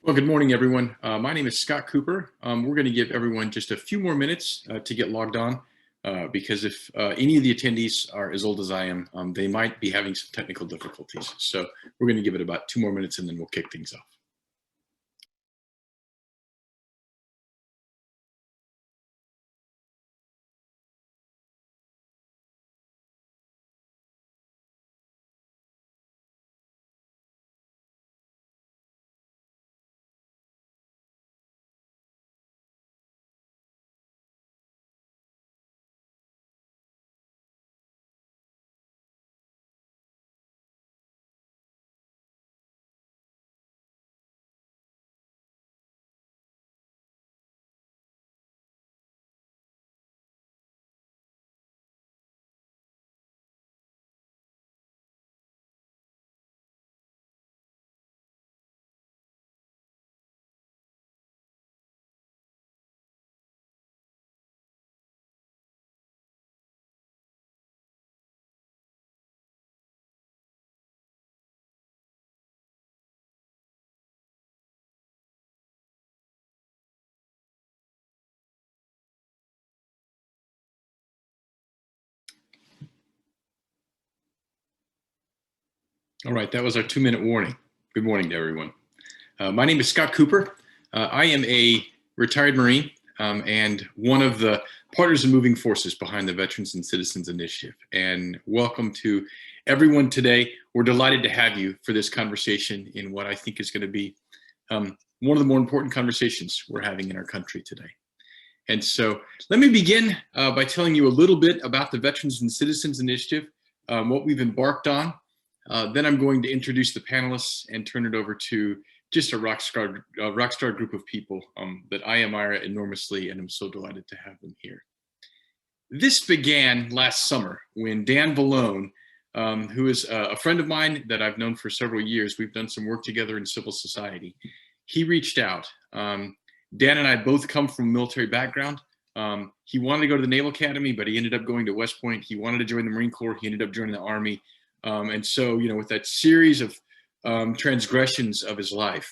Well, good morning, everyone. My name is Scott Cooper. We're going to give everyone just a few more minutes to get logged on because if any of the attendees are as old as I am, they might be having some technical difficulties. So we're going to give it about 2 more minutes and then we'll kick things off. All right, that was our 2-minute warning. Good morning to everyone. My name is Scott Cooper. I am a retired Marine and one of the partners and moving forces behind the Veterans and Citizens Initiative. And welcome to everyone today. We're delighted to have you for this conversation in what I think is going to be one of the more important conversations we're having in our country today. And so let me begin by telling you a little bit about the Veterans and Citizens Initiative, what we've embarked on. Then I'm going to introduce the panelists and turn it over to just a rock star group of people that I admire enormously, and I'm so delighted to have them here. This began last summer when Dan Vallone, who is a friend of mine that I've known for several years, we've done some work together in civil society. He reached out. Dan and I both come from a military background. He wanted to go to the Naval Academy, but he ended up going to West Point. He wanted to join the Marine Corps. He ended up joining the Army. And so, with that series of transgressions of his life,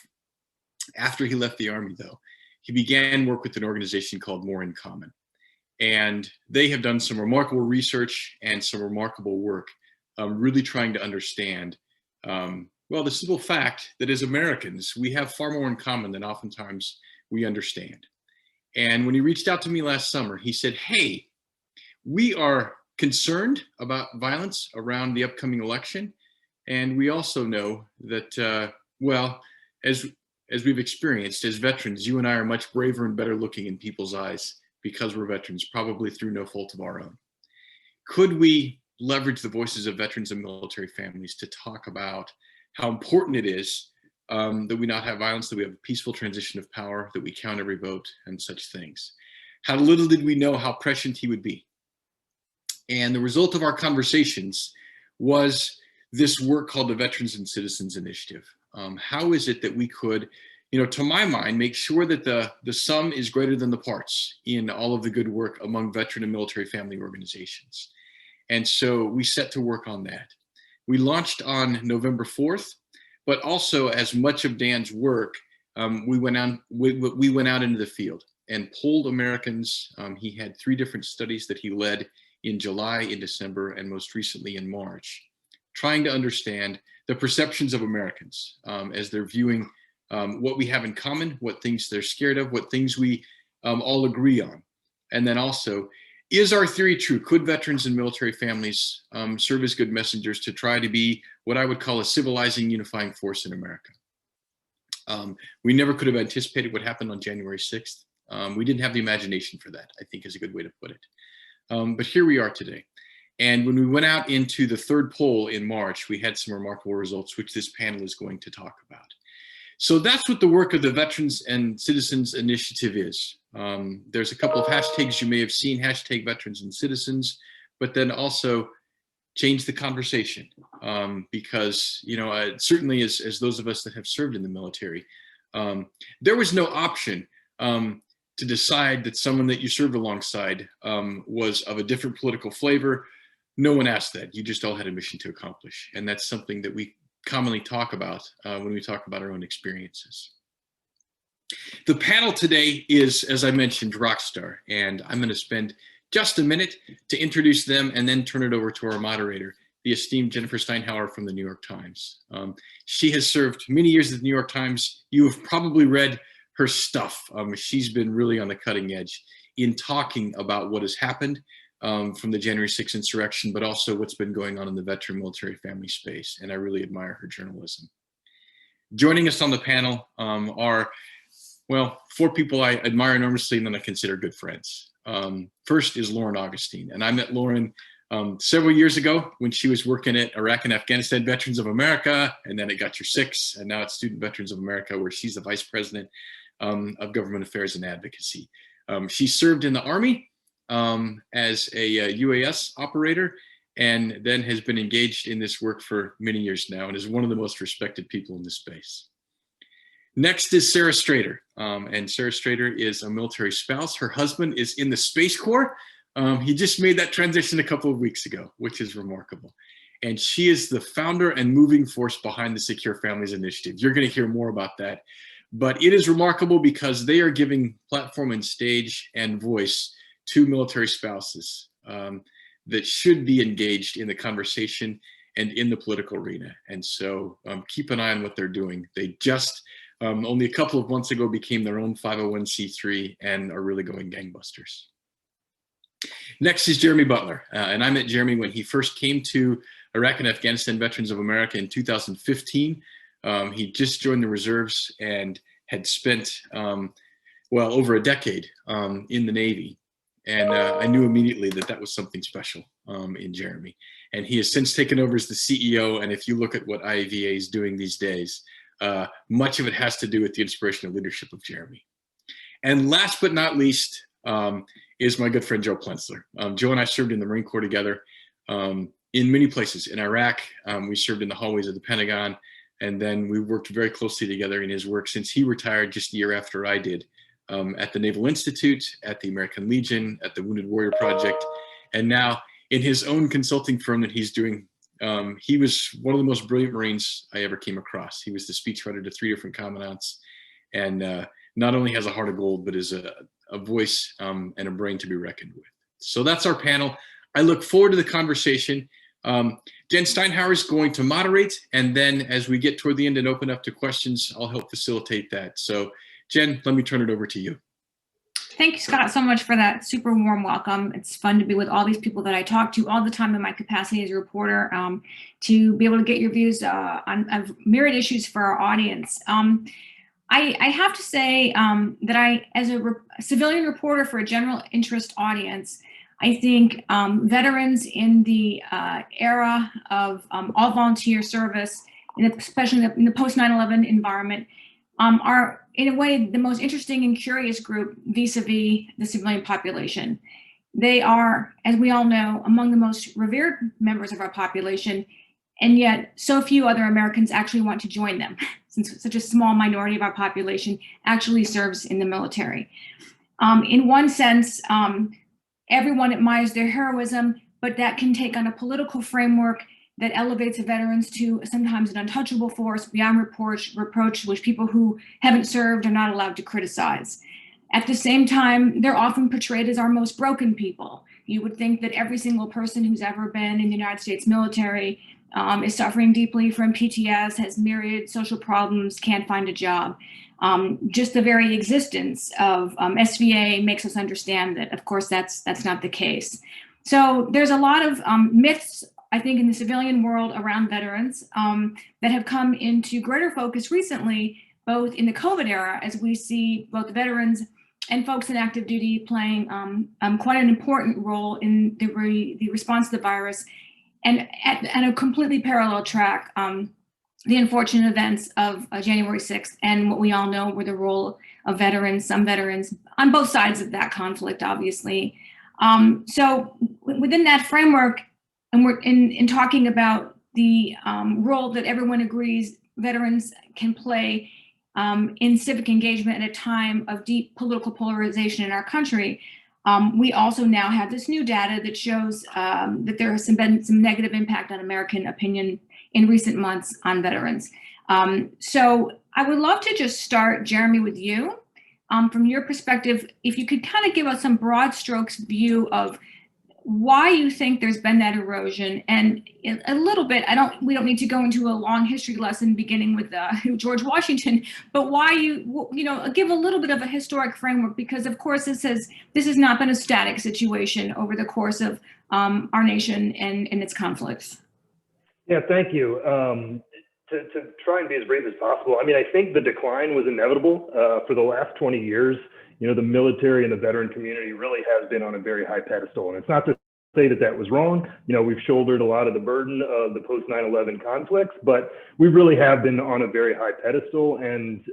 after he left the Army, though, he began work with an organization called More in Common. And they have done some remarkable research and some remarkable work, really trying to understand, the simple fact that as Americans, we have far more in common than oftentimes we understand. And when he reached out to me last summer, he said, hey, we are concerned about violence around the upcoming election. And we also know that, as we've experienced as veterans, you and I are much braver and better looking in people's eyes because we're veterans, probably through no fault of our own. Could we leverage the voices of veterans and military families to talk about how important it is that we not have violence, that we have a peaceful transition of power, that we count every vote and such things? How little did we know how prescient he would be. And the result of our conversations was this work called the Veterans and Citizens Initiative. How is it that we could, to my mind, make sure that the sum is greater than the parts in all of the good work among veteran and military family organizations? And so we set to work on that. We launched on November 4th, but also as much of Dan's work, we went out into the field and polled Americans. He had 3 different studies that he led in July, in December, and most recently in March, trying to understand the perceptions of Americans as they're viewing what we have in common, what things they're scared of, what things we all agree on. And then also, is our theory true? Could veterans and military families serve as good messengers to try to be what I would call a civilizing, unifying force in America? We never could have anticipated what happened on January 6th. We didn't have the imagination for that, I think is a good way to put it. But here we are today. And when we went out into the 3rd poll in March, we had some remarkable results, which this panel is going to talk about. So that's what the work of the Veterans and Citizens Initiative is. There's a couple of hashtags you may have seen, hashtag Veterans and Citizens, but then also change the conversation. Because, certainly as those of us that have served in the military, there was no option to decide that someone that you served alongside was of a different political flavor. No one asked that. You just all had a mission to accomplish. And that's something that we commonly talk about when we talk about our own experiences. The panel today is, as I mentioned, Rockstar, and I'm going to spend just a minute to introduce them and then turn it over to our moderator, the esteemed Jennifer Steinhauer from the New York Times. She has served many years at the New York Times. You have probably read her stuff. She's been really on the cutting edge in talking about what has happened from the January 6th insurrection, but also what's been going on in the veteran military family space, and I really admire her journalism. Joining us on the panel are, well, four people I admire enormously and then I consider good friends. First is Lauren Augustine, and I met Lauren several years ago when she was working at Iraq and Afghanistan Veterans of America, and then it got your six, and now it's Student Veterans of America, where she's the vice president of government affairs and advocacy. She served in the Army as a UAS operator, and then has been engaged in this work for many years now, and is one of the most respected people in this space. Next is Sarah Strader, and Sarah Strader is a military spouse. Her husband is in the Space Corps. He just made that transition a couple of weeks ago, which is remarkable. And she is the founder and moving force behind the Secure Families Initiative. You're going to hear more about that. But it is remarkable because they are giving platform and stage and voice to military spouses that should be engaged in the conversation and in the political arena. And so keep an eye on what they're doing. They just only a couple of months ago became their own 501c3 and are really going gangbusters. Next is Jeremy Butler, and I met Jeremy when he first came to Iraq and Afghanistan Veterans of America in 2015. He just joined the reserves and had spent, well, over a decade in the Navy. And I knew immediately that that was something special in Jeremy. And he has since taken over as the CEO. And if you look at what IAVA is doing these days, much of it has to do with the inspirational leadership of Jeremy. And last but not least is my good friend Joe Plensler. Joe and I served in the Marine Corps together in many places. In Iraq, we served in the hallways of the Pentagon, and then we worked very closely together in his work since he retired just a year after I did, at the Naval Institute, at the American Legion, at the Wounded Warrior Project, and now in his own consulting firm that he's doing. He was one of the most brilliant Marines I ever came across. He was the speechwriter to 3 different commandants, and not only has a heart of gold, but is a voice and a brain to be reckoned with. So that's our panel. I look forward to the conversation. Jen Steinhauer is going to moderate, and then as we get toward the end and open up to questions, I'll help facilitate that. So Jen, let me turn it over to you. Thank you, Scott, so much for that super warm welcome. It's fun to be with all these people that I talk to all the time in my capacity as a reporter, to be able to get your views on myriad issues for our audience. I have to say that I, as a civilian reporter for a general interest audience, I think veterans in the era of all volunteer service, especially in the post 9/11 environment, are in a way the most interesting and curious group vis-a-vis the civilian population. They are, as we all know, among the most revered members of our population, and yet so few other Americans actually want to join them, since such a small minority of our population actually serves in the military. In one sense, everyone admires their heroism, but that can take on a political framework that elevates the veterans to sometimes an untouchable force beyond reproach, which people who haven't served are not allowed to criticize. At the same time, they're often portrayed as our most broken people. You would think that every single person who's ever been in the United States military is suffering deeply from PTS, has myriad social problems, can't find a job. Just the very existence of SVA makes us understand that, of course, that's not the case. So there's a lot of myths, I think, in the civilian world around veterans that have come into greater focus recently, both in the COVID era, as we see both veterans and folks in active duty playing quite an important role in the response to the virus, and at a completely parallel track, the unfortunate events of January 6th and what we all know were the role of veterans, some veterans on both sides of that conflict, obviously. So within that framework, and we're in talking about the role that everyone agrees veterans can play in civic engagement at a time of deep political polarization in our country, we also now have this new data that shows that there has been some negative impact on American opinion in recent months on veterans. So I would love to just start, Jeremy, with you, from your perspective, if you could kind of give us some broad strokes view of why you think there's been that erosion, and a little bit, we don't need to go into a long history lesson beginning with George Washington, but why give a little bit of a historic framework, because of course this has not been a static situation over the course of our nation and its conflicts. Yeah, thank you. To try and be as brief as possible, I mean, I think the decline was inevitable for the last 20 years. You know, the military and the veteran community really has been on a very high pedestal. And it's not to say that that was wrong. You know, we've shouldered a lot of the burden of the post 9/11 conflicts, but we really have been on a very high pedestal. And,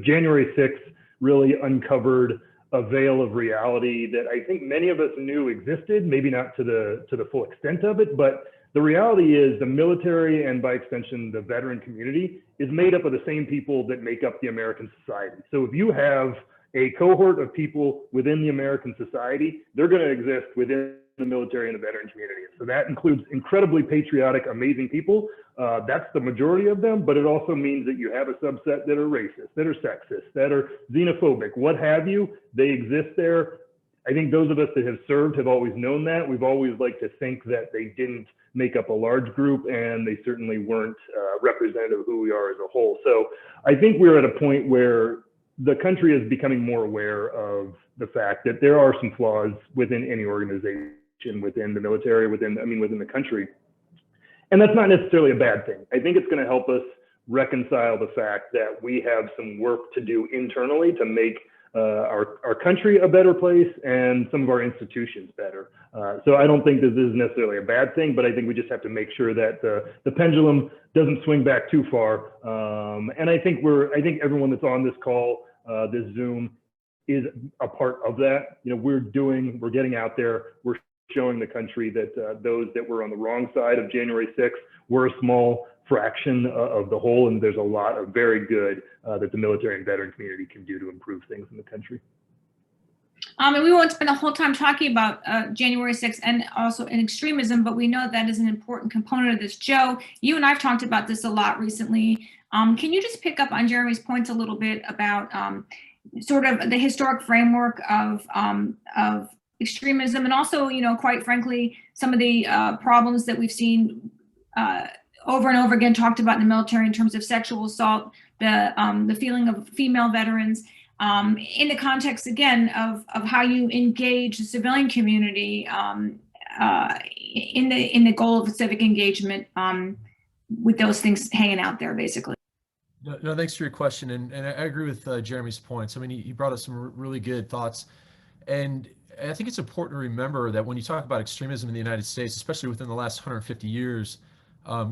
January 6th really uncovered a veil of reality that I think many of us knew existed, maybe not to the full extent of it, but the reality is the military, and by extension, the veteran community, is made up of the same people that make up the American society. So if you have a cohort of people within the American society, they're going to exist within the military and the veteran community. So that includes incredibly patriotic, amazing people. That's the majority of them, but it also means that you have a subset that are racist, that are sexist, that are xenophobic, what have you. They exist there. I think those of us that have served have always known that. We've always liked to think that they didn't make up a large group, and they certainly weren't representative of who we are as a whole. So I think we're at a point where the country is becoming more aware of the fact that there are some flaws within any organization, within the military, within the country. And that's not necessarily a bad thing. I think it's going to help us reconcile the fact that we have some work to do internally to make our country a better place and some of our institutions better. So I don't think this is necessarily a bad thing, but I think we just have to make sure that the pendulum doesn't swing back too far. And I think everyone that's on this call, this Zoom, is a part of that. You know, we're getting out there, we're showing the country that those that were on the wrong side of January 6th were a small fraction of the whole, and there's a lot of very good that the military and veteran community can do to improve things in the country. And we won't spend the whole time talking about January 6th and also in extremism, but we know that is an important component of this. Joe, you and I've talked about this a lot recently. Can you just pick up on Jeremy's points a little bit about sort of the historic framework of extremism, and also, quite frankly, some of the problems that we've seen over and over again talked about in the military in terms of sexual assault, the feeling of female veterans, in the context again of how you engage the civilian community in the goal of civic engagement, with those things hanging out there, basically. No, thanks for your question, and I agree with Jeremy's points. I mean, he brought up some really good thoughts, and I think it's important to remember that when you talk about extremism in the United States, especially within the last 150 years,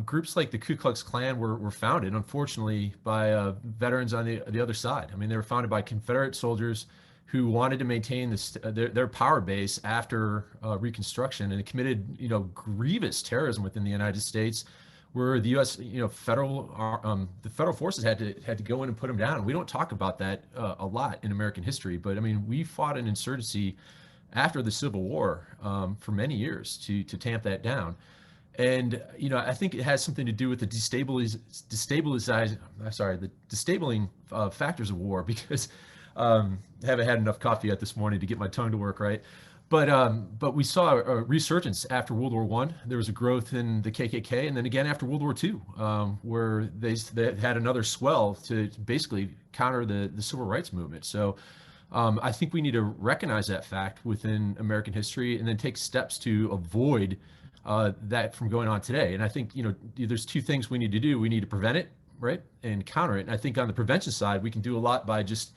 groups like the Ku Klux Klan were founded, unfortunately, by veterans on the other side. I mean, they were founded by Confederate soldiers who wanted to maintain their power base after Reconstruction, and it committed, grievous terrorism within the United States, where the U.S., the federal forces had to go in and put them down. We don't talk about that a lot in American history, but I mean, we fought an insurgency after the Civil War for many years to tamp that down. And, I think it has something to do with the disabling factors of war, because I haven't had enough coffee yet this morning to get my tongue to work right. But we saw a resurgence after World War I. There was a growth in the KKK, and then again after World War II, where they had another swell to basically counter the civil rights movement. So I think we need to recognize that fact within American history, and then take steps to avoid that from going on today. And I think, there's two things we need to do. We need to prevent it, right, and counter it. And I think on the prevention side, we can do a lot by just,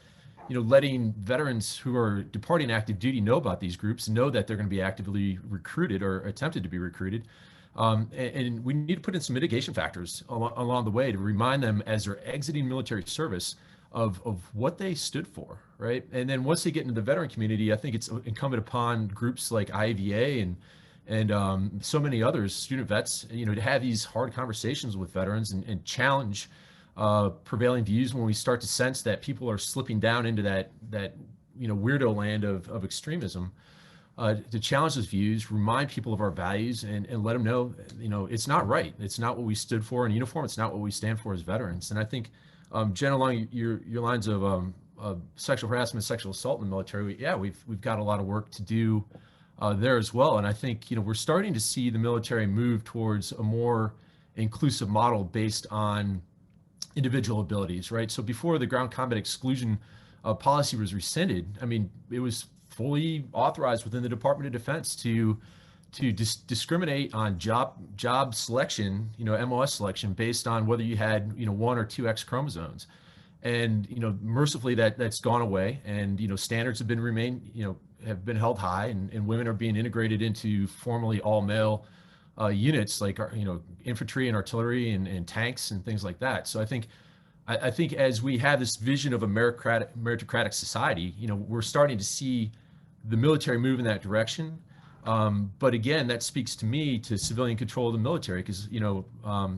letting veterans who are departing active duty know about these groups, know that they're going to be actively recruited or attempted to be recruited. And we need to put in some mitigation factors along the way to remind them as they're exiting military service of what they stood for, right? And then once they get into the veteran community, I think it's incumbent upon groups like IAVA and so many others, student vets, to have these hard conversations with veterans and challenge prevailing views when we start to sense that people are slipping down into that weirdo land of extremism. To challenge those views, remind people of our values, and let them know, it's not right. It's not what we stood for in uniform. It's not what we stand for as veterans. And I think, Jen, along your lines of sexual harassment, sexual assault in the military, we've got a lot of work to do there as well. And I think, we're starting to see the military move towards a more inclusive model based on individual abilities, right? So before the ground combat exclusion policy was rescinded, I mean, it was fully authorized within the Department of Defense to discriminate on job selection, MOS selection based on whether you had, 1 or 2 X chromosomes. And, mercifully that's gone away, and, standards have been held high, and women are being integrated into formally all male units like, infantry and artillery and tanks and things like that. So I think as we have this vision of a meritocratic society, we're starting to see the military move in that direction. But again, that speaks to me to civilian control of the military, because,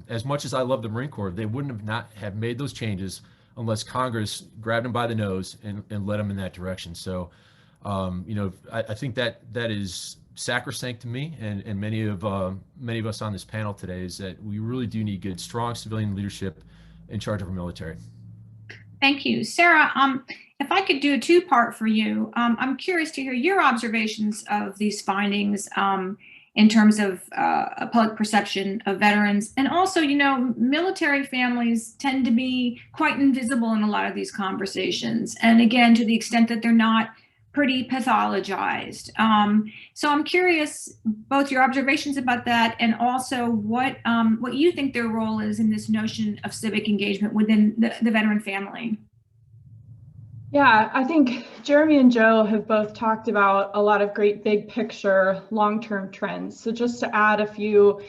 as much as I love the Marine Corps, they wouldn't have made those changes unless Congress grabbed them by the nose and led them in that direction. So, I think that is sacrosanct to me and many of us on this panel today, is that we really do need good, strong civilian leadership in charge of our military. Thank you. Sarah, if I could do a two-part for you, I'm curious to hear your observations of these findings in terms of public perception of veterans. And also, military families tend to be quite invisible in a lot of these conversations. And again, to the extent that they're not pretty pathologized. So I'm curious both your observations about that, and also what you think their role is in this notion of civic engagement within the veteran family. Yeah, I think Jeremy and Joe have both talked about a lot of great big picture, long-term trends. So just to add a few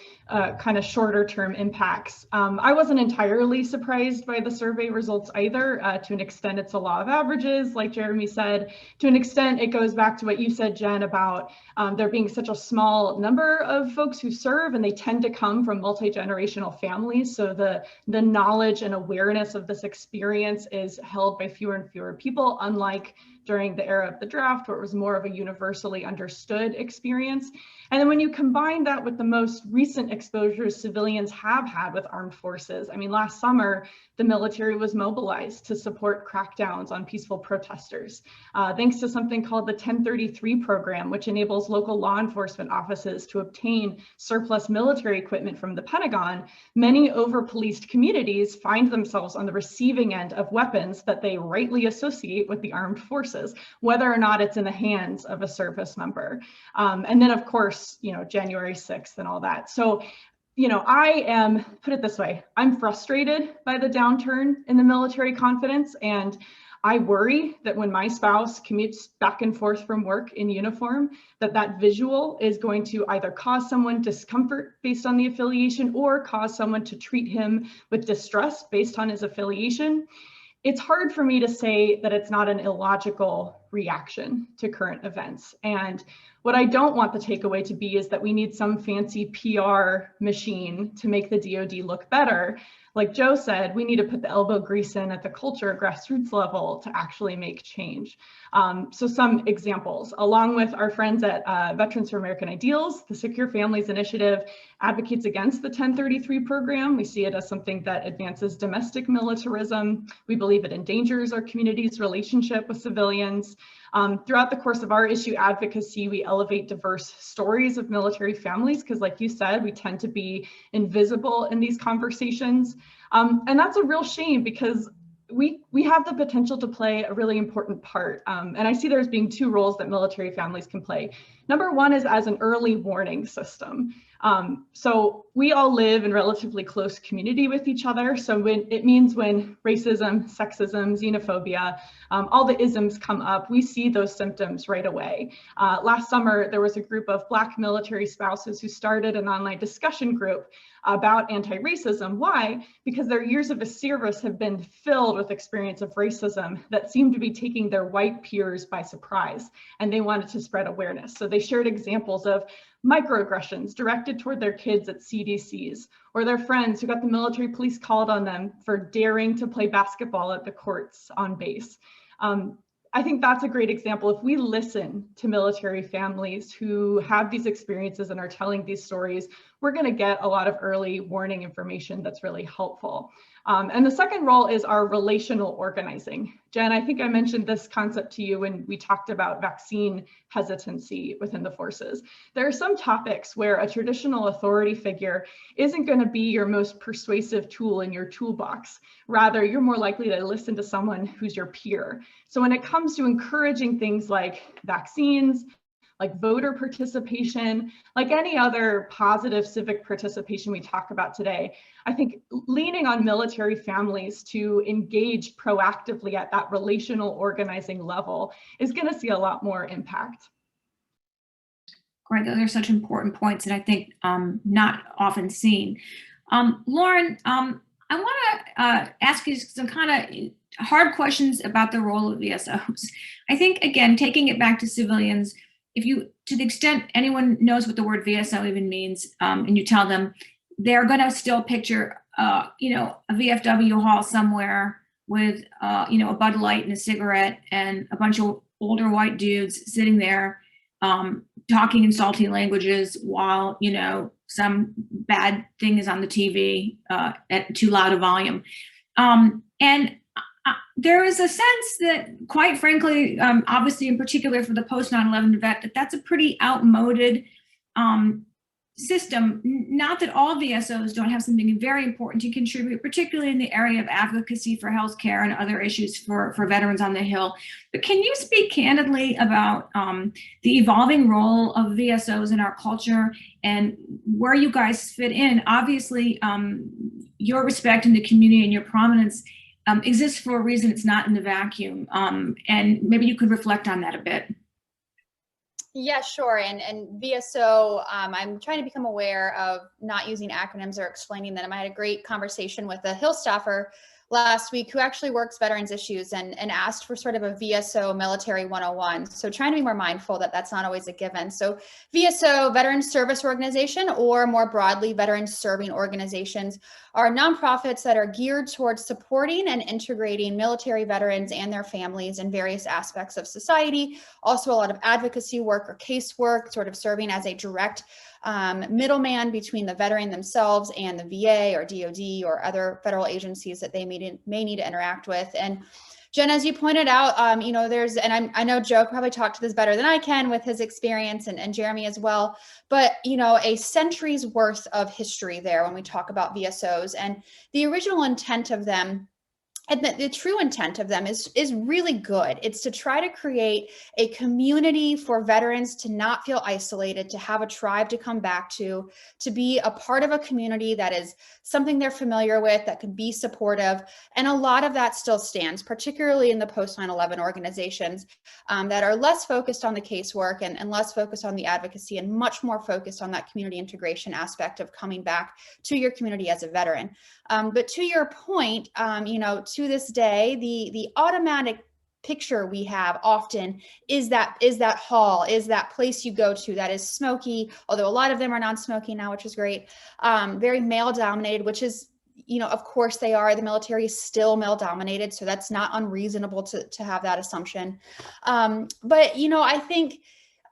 kind of shorter term impacts. I wasn't entirely surprised by the survey results either. To an extent, it's a law of averages, like Jeremy said. To an extent, it goes back to what you said, Jen, about there being such a small number of folks who serve, and they tend to come from multi-generational families. So the knowledge and awareness of this experience is held by fewer and fewer people, unlike during the era of the draft, where it was more of a universally understood experience. And then when you combine that with the most recent exposures civilians have had with armed forces, I mean, last summer, the military was mobilized to support crackdowns on peaceful protesters, thanks to something called the 1033 program, which enables local law enforcement offices to obtain surplus military equipment from the Pentagon. Many over-policed communities find themselves on the receiving end of weapons that they rightly associate with the armed forces, whether or not it's in the hands of a service member. And then, of course, January 6th and all that. So, I am, put it this way, I'm frustrated by the downturn in the military confidence. And I worry that when my spouse commutes back and forth from work in uniform, that visual is going to either cause someone discomfort based on the affiliation or cause someone to treat him with distrust based on his affiliation. It's hard for me to say that it's not an illogical reaction to current events. And what I don't want the takeaway to be is that we need some fancy PR machine to make the DoD look better. Like Joe said, we need to put the elbow grease in at the culture grassroots level to actually make change. So some examples, along with our friends at Veterans for American Ideals, the Secure Families Initiative advocates against the 1033 program. We see it as something that advances domestic militarism. We believe it endangers our community's relationship with civilians. Throughout the course of our issue advocacy, we elevate diverse stories of military families, because like you said, we tend to be invisible in these conversations. And that's a real shame, because we have the potential to play a really important part. And I see there's being two roles that military families can play. Number one is as an early warning system. So we all live in relatively close community with each other. So when racism, sexism, xenophobia, all the isms come up, we see those symptoms right away. Last summer, there was a group of Black military spouses who started an online discussion group about anti-racism. Why? Because their years of service have been filled with experience of racism that seemed to be taking their white peers by surprise, and they wanted to spread awareness. So they shared examples of microaggressions directed toward their kids at CDCs, or their friends who got the military police called on them for daring to play basketball at the courts on base. I think that's a great example. If we listen to military families who have these experiences and are telling these stories, we're going to get a lot of early warning information that's really helpful. And the second role is our relational organizing. Jen, I think I mentioned this concept to you when we talked about vaccine hesitancy within the forces. There are some topics where a traditional authority figure isn't going to be your most persuasive tool in your toolbox. Rather, you're more likely to listen to someone who's your peer. So when it comes to encouraging things like vaccines, like voter participation, like any other positive civic participation we talk about today, I think leaning on military families to engage proactively at that relational organizing level is going to see a lot more impact. Great, those are such important points, and I think not often seen. Lauren, I want to ask you some kind of hard questions about the role of VSOs. I think, again, taking it back to civilians, if you, to the extent anyone knows what the word VSO even means, and you tell them, they're going to still picture, a VFW hall somewhere with, a Bud Light and a cigarette and a bunch of older white dudes sitting there talking in salty languages while, some bad thing is on the TV at too loud a volume. And there is a sense that, quite frankly, obviously in particular for the post 9/11 vet, that's a pretty outmoded system. Not that all VSOs don't have something very important to contribute, particularly in the area of advocacy for healthcare and other issues for veterans on the Hill. But can you speak candidly about the evolving role of VSOs in our culture and where you guys fit in? Obviously, your respect in the community and your prominence exists for a reason. It's not in the vacuum. And maybe you could reflect on that a bit. Yeah, sure. And VSO, I'm trying to become aware of not using acronyms or explaining them. I had a great conversation with a Hill staffer last week who actually works veterans issues and asked for sort of a VSO military 101. So trying to be more mindful that that's not always a given. So VSO, Veterans Service Organization, or more broadly, veterans serving organizations, are nonprofits that are geared towards supporting and integrating military veterans and their families in various aspects of society. Also a lot of advocacy work or casework, sort of serving as a direct middleman between the veteran themselves and the VA or DOD or other federal agencies that they may need to interact with. And Jen, as you pointed out, I know Joe probably talked to this better than I can with his experience, and Jeremy as well, but a century's worth of history there when we talk about VSOs, and the original intent of them, and the true intent of them is really good. It's to try to create a community for veterans to not feel isolated, to have a tribe to come back to be a part of a community that is something they're familiar with, that can be supportive. And a lot of that still stands, particularly in the post 9/11 organizations that are less focused on the casework and less focused on the advocacy and much more focused on that community integration aspect of coming back to your community as a veteran. But to your point, to this day, the automatic picture we have often is that hall, is that place you go to that is smoky, although a lot of them are non-smoking now, which is great, very male dominated, which is, of course they are. The military is still male dominated, so that's not unreasonable to have that assumption. But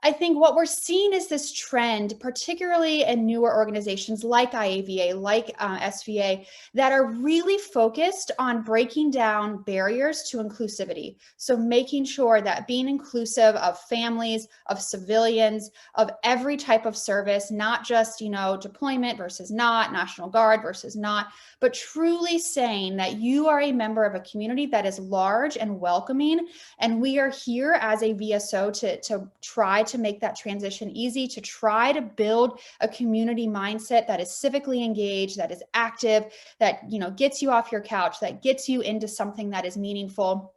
I think what we're seeing is this trend, particularly in newer organizations like IAVA, like SVA, that are really focused on breaking down barriers to inclusivity. So making sure that being inclusive of families, of civilians, of every type of service, not just, deployment versus not, National Guard versus not, but truly saying that you are a member of a community that is large and welcoming. And we are here as a VSO to try to make that transition easy, to try to build a community mindset that is civically engaged, that is active, that gets you off your couch, that gets you into something that is meaningful,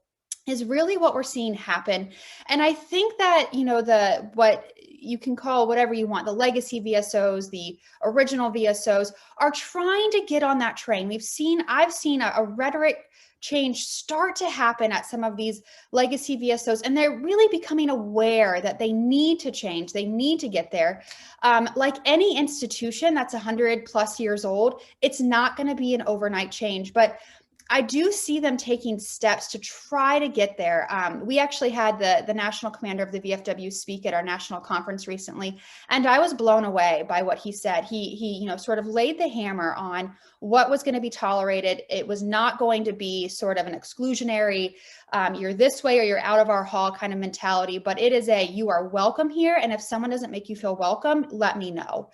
is really what we're seeing happen. And I think that what you can call whatever you want, the legacy VSOs, the original VSOs, are trying to get on that train. I've seen a rhetoric change start to happen at some of these legacy VSOs, and they're really becoming aware that they need to change. They need to get there. Like any institution that's 100+ years old, it's not going to be an overnight change. But I do see them taking steps to try to get there. We actually had the national commander of the VFW speak at our national conference recently, and I was blown away by what he said. He sort of laid the hammer on what was going to be tolerated. It was not going to be sort of an exclusionary, you're this way or you're out of our hall kind of mentality, but it is you are welcome here. And if someone doesn't make you feel welcome, let me know.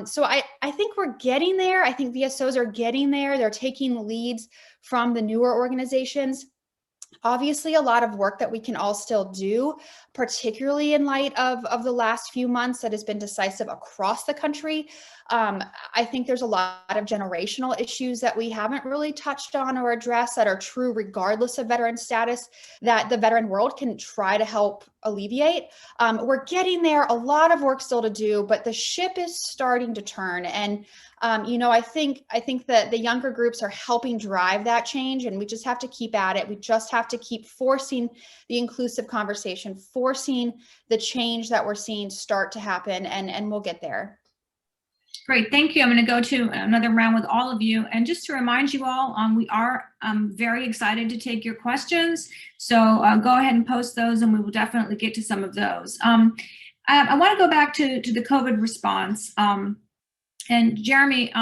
So I think we're getting there. I think VSOs are getting there. They're taking leads from the newer organizations. Obviously, a lot of work that we can all still do, particularly in light of the last few months that has been decisive across the country. I think there's a lot of generational issues that we haven't really touched on or addressed that are true regardless of veteran status that the veteran world can try to help alleviate. We're getting there, a lot of work still to do, but the ship is starting to turn. And I think that the younger groups are helping drive that change, and we just have to keep at it. We just have to keep forcing the inclusive conversation, forcing the change that we're seeing start to happen, and we'll get there. Great, thank you. I'm going to go to another round with all of you. And just to remind you all, we are very excited to take your questions. So go ahead and post those and we will definitely get to some of those. I want to go back to the COVID response. And Jeremy,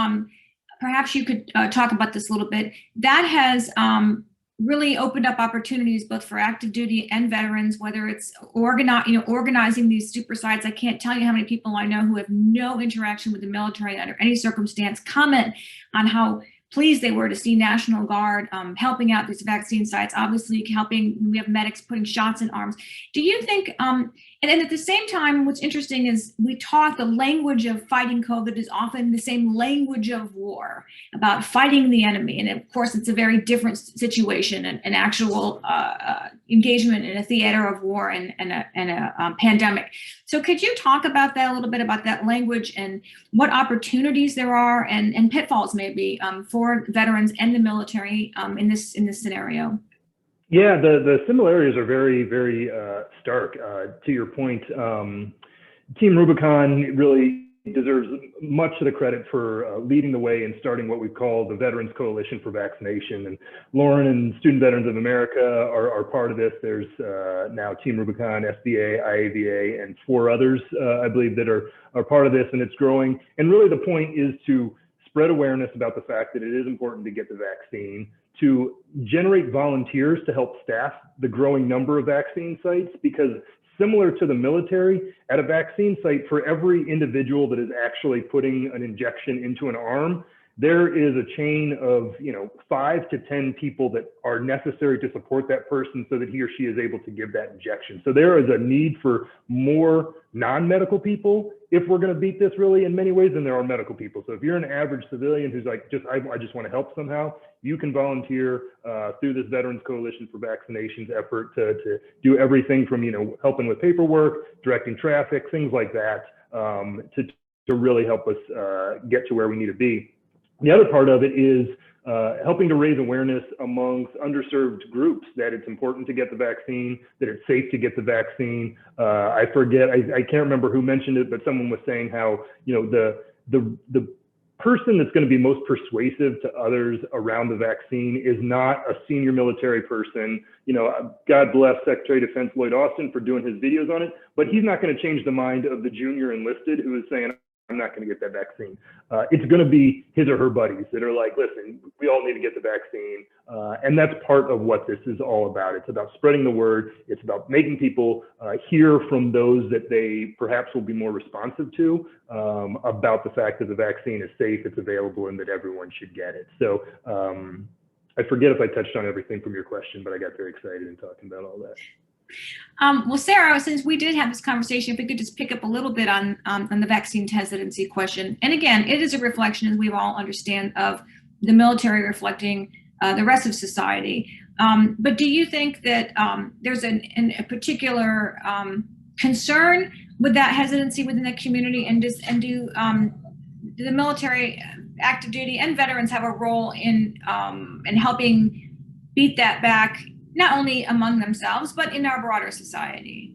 perhaps you could talk about this a little bit. That has really opened up opportunities both for active duty and veterans, whether it's organizing these super sites. I can't tell you how many people I know who have no interaction with the military under any circumstance comment on how pleased they were to see National Guard helping out these vaccine sites, obviously helping. We have medics putting shots in arms. Do you think, and then at the same time, what's interesting is the language of fighting COVID is often the same language of war, about fighting the enemy. And of course, it's a very different situation, an actual engagement in a theater of war and a pandemic. So could you talk about that a little bit, about that language and what opportunities there are and pitfalls maybe for veterans and the military in this scenario? Yeah, the similarities are very, very stark. To your point, Team Rubicon really deserves much of the credit for leading the way and starting what we call the Veterans Coalition for Vaccination. And Lauren and Student Veterans of America are part of this. There's now Team Rubicon, SBA, IAVA, and 4 others, I believe, that are part of this, and it's growing. And really the point is to spread awareness about the fact that it is important to get the vaccine, to generate volunteers to help staff the growing number of vaccine sites, because similar to the military, at a vaccine site, for every individual that is actually putting an injection into an arm, there is a chain of 5 to 10 people that are necessary to support that person so that he or she is able to give that injection. So there is a need for more non-medical people if we're going to beat this really in many ways than there are medical people. So if you're an average civilian who's like, I just want to help somehow, you can volunteer through this Veterans Coalition for Vaccinations effort to do everything from helping with paperwork, directing traffic, things like that, to really help us get to where we need to be. The other part of it is helping to raise awareness amongst underserved groups that it's important to get the vaccine, that it's safe to get the vaccine. I can't remember who mentioned it, but someone was saying how the person that's going to be most persuasive to others around the vaccine is not a senior military person. God bless Secretary of Defense Lloyd Austin for doing his videos on it, but he's not going to change the mind of the junior enlisted who is saying, I'm not going to get that vaccine. It's going to be his or her buddies that are like, listen, we all need to get the vaccine. And that's part of what this is all about. It's about spreading the word. It's about making people hear from those that they perhaps will be more responsive to about the fact that the vaccine is safe, it's available, and that everyone should get it. So I forget if I touched on everything from your question, but I got very excited in talking about all that. Well, Sarah, since we did have this conversation, if we could just pick up a little bit on the vaccine hesitancy question. And again, it is a reflection, as we all understand, of the military reflecting the rest of society. But do you think that there's a particular concern with that hesitancy within the community? And do the military, active duty, and veterans have a role in helping beat that back, not only among themselves, but in our broader society?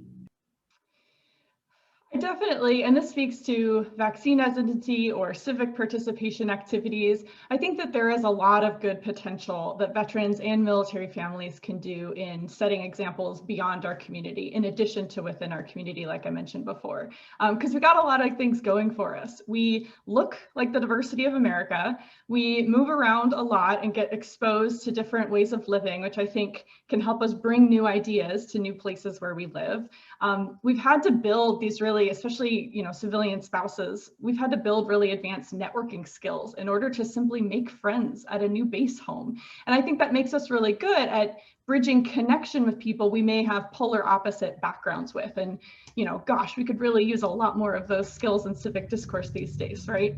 definitely, and this speaks to vaccine hesitancy or civic participation activities. I think that there is a lot of good potential that veterans and military families can do in setting examples beyond our community, in addition to within our community, like I mentioned before, because we got a lot of things going for us. We look like the diversity of America. We move around a lot and get exposed to different ways of living, which I think can help us bring new ideas to new places where we live. We've had to build these really, especially, civilian spouses, we've had to build really advanced networking skills in order to simply make friends at a new base home. And I think that makes us really good at bridging connection with people we may have polar opposite backgrounds with. And, gosh, we could really use a lot more of those skills in civic discourse these days, right?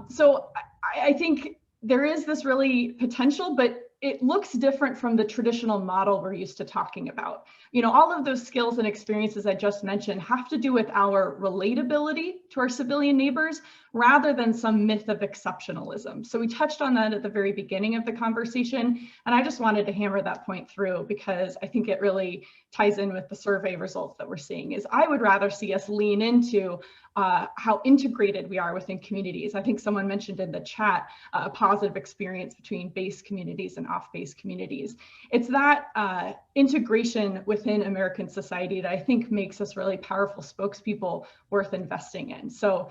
So I think there is this really potential, but it looks different from the traditional model we're used to talking about. All of those skills and experiences I just mentioned have to do with our relatability to our civilian neighbors rather than some myth of exceptionalism. So we touched on that at the very beginning of the conversation, and I just wanted to hammer that point through because I think it really ties in with the survey results that we're seeing. Is I would rather see us lean into how integrated we are within communities. I think someone mentioned in the chat a positive experience between base communities and off-base communities. It's that integration within American society that I think makes us really powerful spokespeople worth investing in. So,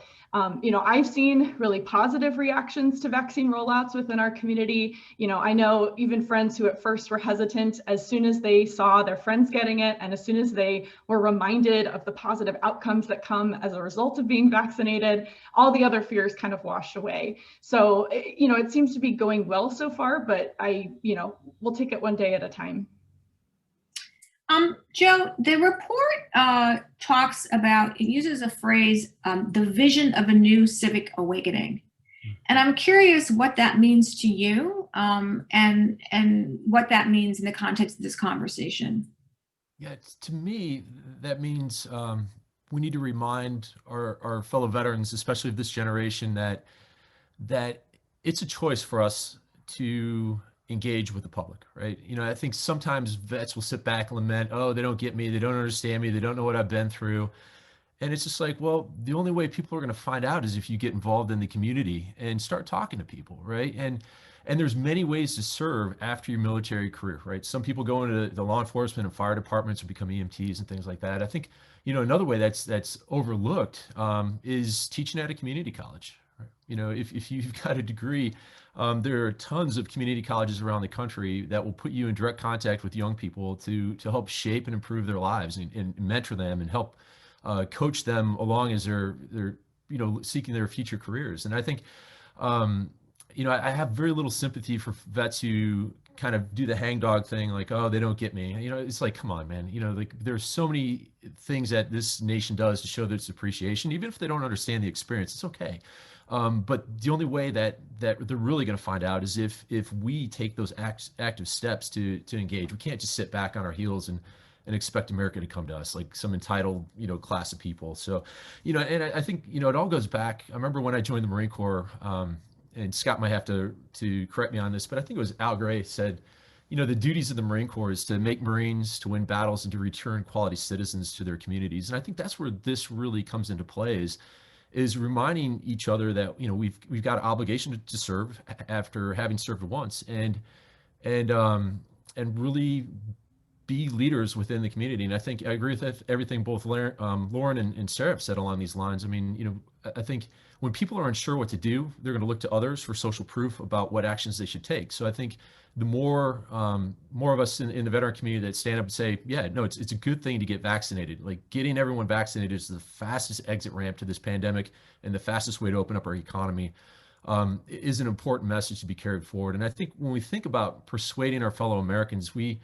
I've seen really positive reactions to vaccine rollouts within our community. I know even friends who at first were hesitant, as soon as they saw their friends getting it, and as soon as they were reminded of the positive outcomes that come as a result of being vaccinated, all the other fears kind of washed away. So, it seems to be going well so far, but we'll take it one day at a time. Joe, the report talks about, it uses a phrase, the vision of a new civic awakening. And I'm curious what that means to you and what that means in the context of this conversation. Yeah, to me, that means we need to remind our fellow veterans, especially of this generation, that it's a choice for us to engage with the public, right? I think sometimes vets will sit back and lament, oh, they don't get me, they don't understand me, they don't know what I've been through. And it's just like, well, the only way people are going to find out is if you get involved in the community and start talking to people, right? And there's many ways to serve after your military career, right? Some people go into the law enforcement and fire departments or become EMTs and things like that. I think, another way that's overlooked is teaching at a community college. Right? If you've got a degree, there are tons of community colleges around the country that will put you in direct contact with young people to help shape and improve their lives and mentor them and help coach them along as they're seeking their future careers. And I think I have very little sympathy for vets who kind of do the hangdog thing, like, oh, they don't get me. It's like, come on, man. Like there's so many things that this nation does to show its appreciation, even if they don't understand the experience. It's okay. But the only way that they're really going to find out is if we take those active steps to engage. We can't just sit back on our heels and expect America to come to us like some entitled, class of people. So, and I think, it all goes back. I remember when I joined the Marine Corps, and Scott might have to correct me on this, but I think it was Al Gray said, the duties of the Marine Corps is to make Marines, to win battles, and to return quality citizens to their communities. And I think that's where this really comes into play is reminding each other that, we've got an obligation to serve after having served once and really be leaders within the community. And I think I agree with everything both Lauren and Sarah have said along these lines. I mean, I think when people are unsure what to do, they're going to look to others for social proof about what actions they should take. So I think the more of us in the veteran community that stand up and say, yeah, no, it's a good thing to get vaccinated. Like getting everyone vaccinated is the fastest exit ramp to this pandemic and the fastest way to open up our economy. Is an important message to be carried forward. And I think when we think about persuading our fellow Americans, a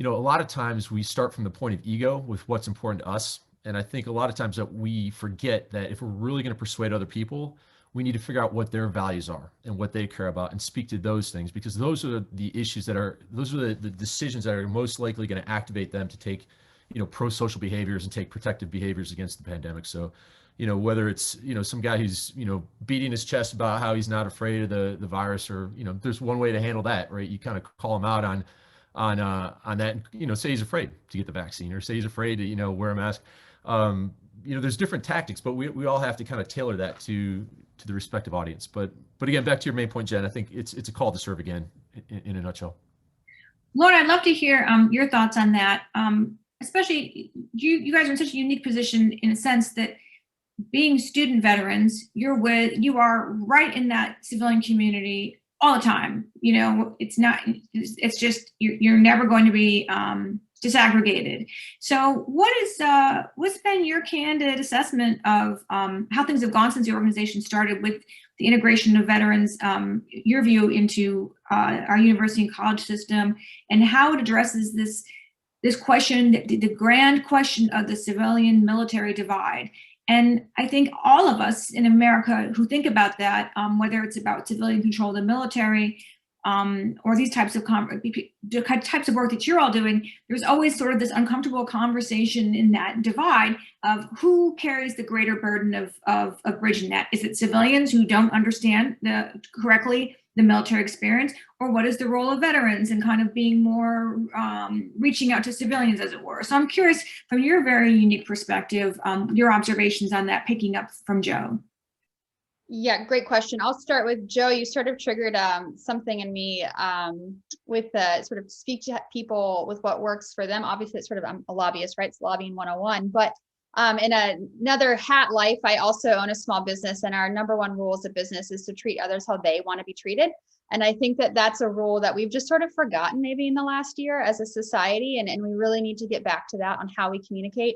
lot of times we start from the point of ego with what's important to us. And I think a lot of times that we forget that if we're really going to persuade other people, we need to figure out what their values are and what they care about and speak to those things, because those are the issues those are the decisions that are most likely going to activate them to take, pro-social behaviors and take protective behaviors against the pandemic. So, whether it's, some guy who's, beating his chest about how he's not afraid of the virus, or, there's one way to handle that, right? You kind of call him out on that, say he's afraid to get the vaccine or say he's afraid to, wear a mask. there's different tactics, but we all have to kind of tailor that to the respective audience. But again, back to your main point, Jen, I think it's a call to serve again in a nutshell. Lauren, I'd love to hear your thoughts on that. Especially you guys are in such a unique position in a sense that being student veterans, you are right in that civilian community all the time. It's just you're never going to be disaggregated. So what's been your candid assessment of how things have gone since the organization started with the integration of veterans, your view into our university and college system, and how it addresses this question, the grand question of the civilian military divide? And I think all of us in America who think about that, whether it's about civilian control of the military, or these types of work that you're all doing, there's always sort of this uncomfortable conversation in that divide of who carries the greater burden of bridging that. Is it civilians who don't understand correctly the military experience, or what is the role of veterans and kind of being more reaching out to civilians, as it were? So I'm curious, from your very unique perspective, your observations on that, picking up from Joe. Yeah, great question. I'll start with Joe. You sort of triggered something in me with sort of speak to people with what works for them. Obviously, it's sort of, I'm a lobbyist, right? It's lobbying 101. But in another hat life, I also own a small business, and our number one rule as a business is to treat others how they want to be treated. And I think that that's a rule that we've just sort of forgotten maybe in the last year as a society, and we really need to get back to that on how we communicate.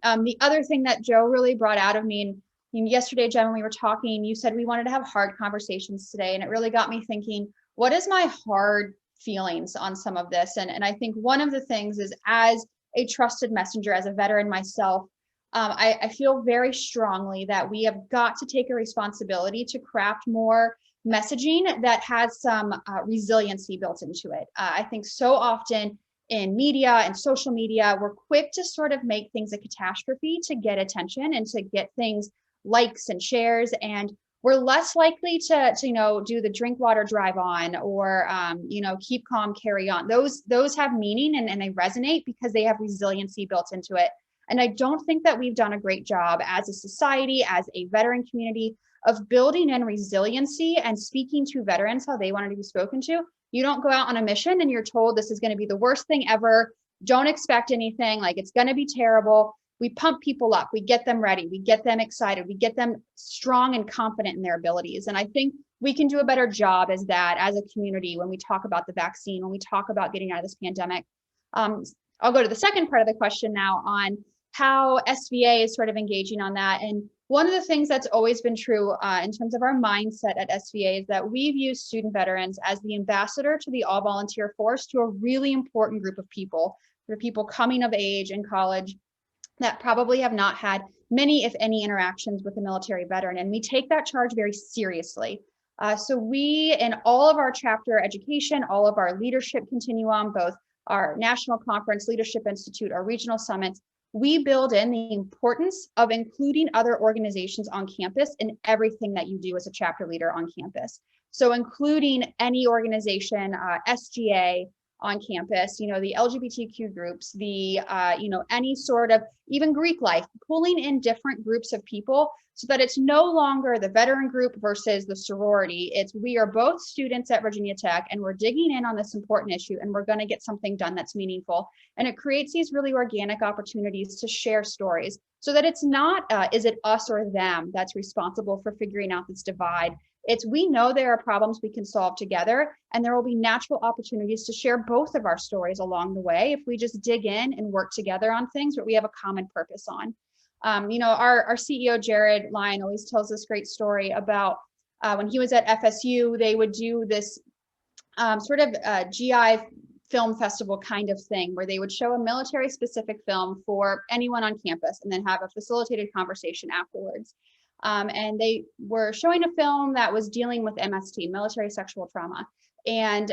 The other thing that Joe really brought out of me, and yesterday, Jen, when we were talking, you said we wanted to have hard conversations today, and it really got me thinking, what is my hard feelings on some of this? And I think one of the things is, as a trusted messenger, as a veteran myself, I feel very strongly that we have got to take a responsibility to craft more messaging that has some resiliency built into it. I think so often in media and social media, we're quick to sort of make things a catastrophe to get attention and to get things likes and shares, and we're less likely to do the drink water, drive on, or keep calm, carry on. Those have meaning and they resonate because they have resiliency built into it. And I don't think that we've done a great job as a society, as a veteran community, of building in resiliency and speaking to veterans how they wanted to be spoken to. You don't go out on a mission and you're told this is going to be the worst thing ever. Don't expect anything, like it's going to be terrible. We pump people up, we get them ready, we get them excited, we get them strong and confident in their abilities. And I think we can do a better job as a community when we talk about the vaccine, when we talk about getting out of this pandemic. I'll go to the second part of the question now on how SVA is sort of engaging on that. And one of the things that's always been true in terms of our mindset at SVA is that we view student veterans as the ambassador to the all volunteer force to a really important group of people, for people coming of age in college that probably have not had many, if any, interactions with a military veteran. And we take that charge very seriously. So we, in all of our chapter education, all of our leadership continuum, both our national conference, Leadership Institute, our regional summits, we build in the importance of including other organizations on campus in everything that you do as a chapter leader on campus. So including any organization, SGA, on campus, the LGBTQ groups, the, any sort of, even Greek life, pulling in different groups of people so that it's no longer the veteran group versus the sorority. It's, we are both students at Virginia Tech and we're digging in on this important issue and we're going to get something done that's meaningful. And it creates these really organic opportunities to share stories so that it's not, is it us or them that's responsible for figuring out this divide. It's, we know there are problems we can solve together, and there will be natural opportunities to share both of our stories along the way if we just dig in and work together on things that we have a common purpose on. Our CEO, Jared Lyon, always tells this great story about when he was at FSU, they would do this sort of GI film festival kind of thing where they would show a military specific film for anyone on campus and then have a facilitated conversation afterwards. And they were showing a film that was dealing with MST, military sexual trauma. And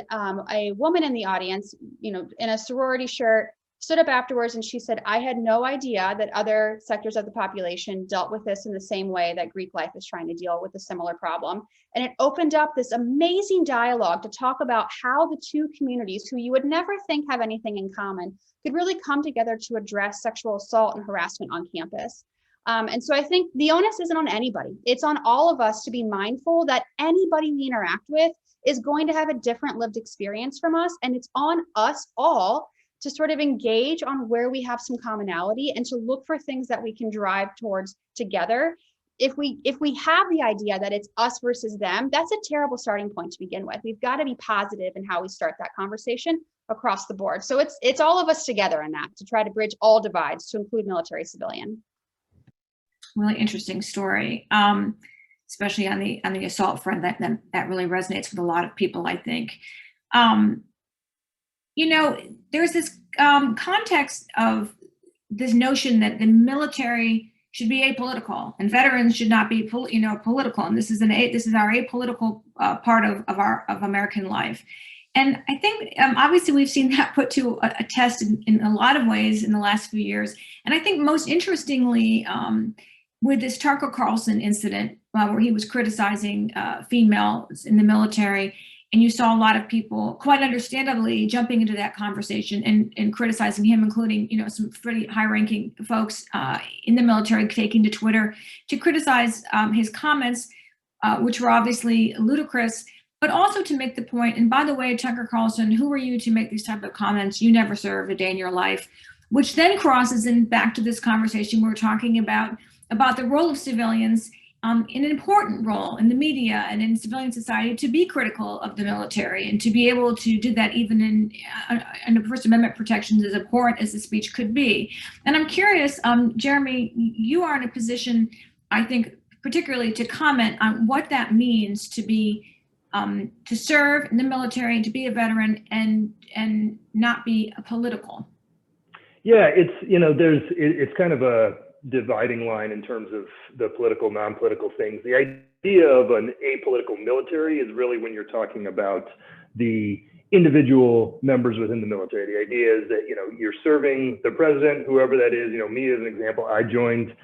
a woman in the audience, in a sorority shirt, stood up afterwards and she said, I had no idea that other sectors of the population dealt with this in the same way that Greek life is trying to deal with a similar problem. And it opened up this amazing dialogue to talk about how the two communities, who you would never think have anything in common, could really come together to address sexual assault and harassment on campus. And so I think the onus isn't on anybody. It's on all of us to be mindful that anybody we interact with is going to have a different lived experience from us. And it's on us all to sort of engage on where we have some commonality and to look for things that we can drive towards together. If we have the idea that it's us versus them, that's a terrible starting point to begin with. We've got to be positive in how we start that conversation across the board. So it's all of us together in that, to try to bridge all divides to include military civilian. Really interesting story, especially on the assault front. That really resonates with a lot of people, I think. There's this context of this notion that the military should be apolitical and veterans should not be political, and this is our apolitical part of American life. And I think obviously we've seen that put to a test in a lot of ways in the last few years. And I think most interestingly, with this Tucker Carlson incident, where he was criticizing females in the military, and you saw a lot of people, quite understandably, jumping into that conversation and criticizing him, including some pretty high-ranking folks in the military taking to Twitter to criticize his comments, which were obviously ludicrous, but also to make the point. And by the way, Tucker Carlson, who are you to make these type of comments? You never served a day in your life, which then crosses in back to this conversation we're talking about the role of civilians in an important role in the media and in civilian society to be critical of the military and to be able to do that even in the First Amendment protections, as abhorrent as the speech could be. And I'm curious, Jeremy, you are in a position, I think, particularly to comment on what that means to be to serve in the military and to be a veteran and not be political. Yeah, it's kind of a dividing line in terms of the political, non-political things. The idea of an apolitical military is really when you're talking about the individual members within the military. The idea is that, you're serving the president, whoever that is. Me as an example, I joined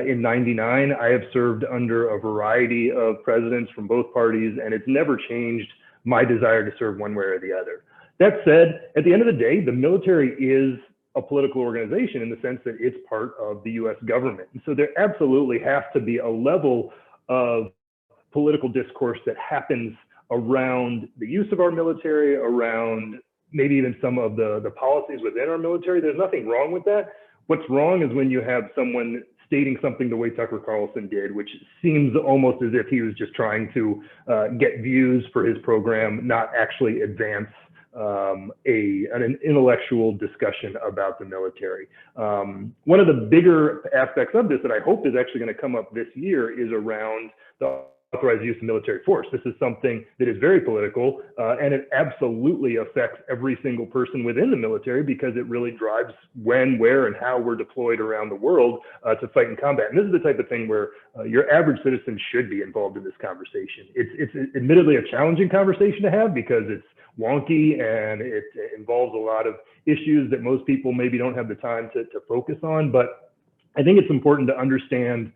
in '99. I have served under a variety of presidents from both parties, and it's never changed my desire to serve one way or the other. That said, at the end of the day, the military is a political organization in the sense that it's part of the US government. And so there absolutely has to be a level of political discourse that happens around the use of our military, around maybe even some of the policies within our military. There's nothing wrong with that. What's wrong is when you have someone stating something the way Tucker Carlson did, which seems almost as if he was just trying to get views for his program, not actually advance an intellectual discussion about the military. One of the bigger aspects of this that I hope is actually going to come up this year is around the authorized use of military force. This is something that is very political, and it absolutely affects every single person within the military because it really drives when, where, and how we're deployed around the world to fight in combat. And this is the type of thing where your average citizen should be involved in this conversation. It's admittedly a challenging conversation to have because it's wonky and it involves a lot of issues that most people maybe don't have the time to focus on. But I think it's important to understand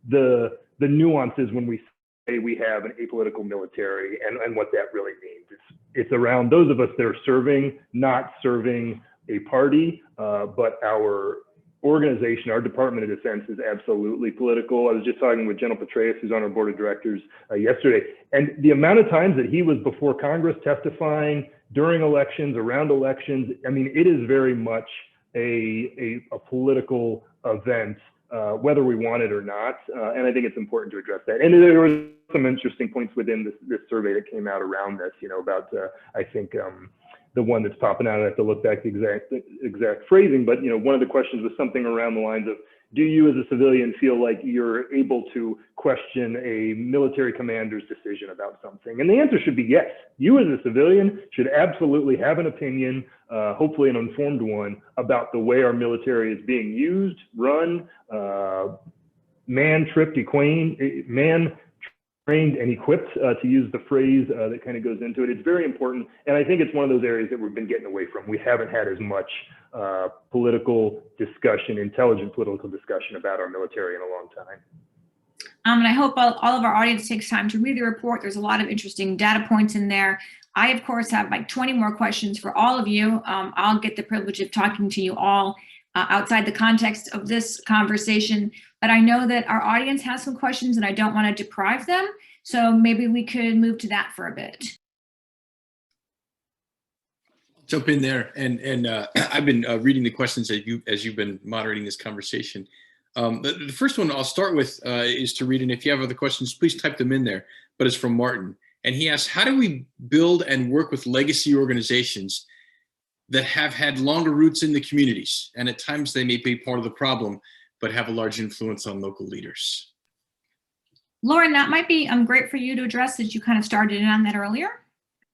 the nuances when we say we have an apolitical military and what that really means. It's around those of us that are serving, not serving a party, but our organization, our Department of Defense is absolutely political. I was just talking with General Petraeus, who's on our board of directors yesterday, and the amount of times that he was before Congress testifying during elections, around elections, I mean, it is very much a political event, whether we want it or not. And I think it's important to address that. And there were some interesting points within this survey that came out around this, about, I think, the one that's popping out, I have to look back the exact phrasing, but one of the questions was something around the lines of, do you as a civilian feel like you're able to question a military commander's decision about something? And the answer should be yes. You as a civilian should absolutely have an opinion, hopefully an informed one, about the way our military is being used, run, trained and equipped, to use the phrase that kind of goes into it. It's very important. And I think it's one of those areas that we've been getting away from. We haven't had as much political discussion, intelligent political discussion about our military in a long time. And I hope all of our audience takes time to read the report. There's a lot of interesting data points in there. I, of course, have like 20 more questions for all of you. I'll get the privilege of talking to you all outside the context of this conversation, but I know that our audience has some questions and I don't want to deprive them. So maybe we could move to that for a bit. Jump in there, and I've been reading the questions as you've been moderating this conversation. The first one I'll start with is to read, and if you have other questions, please type them in there. But it's from Martin, and he asks, "How do we build and work with legacy organizations that have had longer roots in the communities, and at times they may be part of the problem, but have a large influence on local leaders?" Lauren, that might be great for you to address, as you kind of started in on that earlier.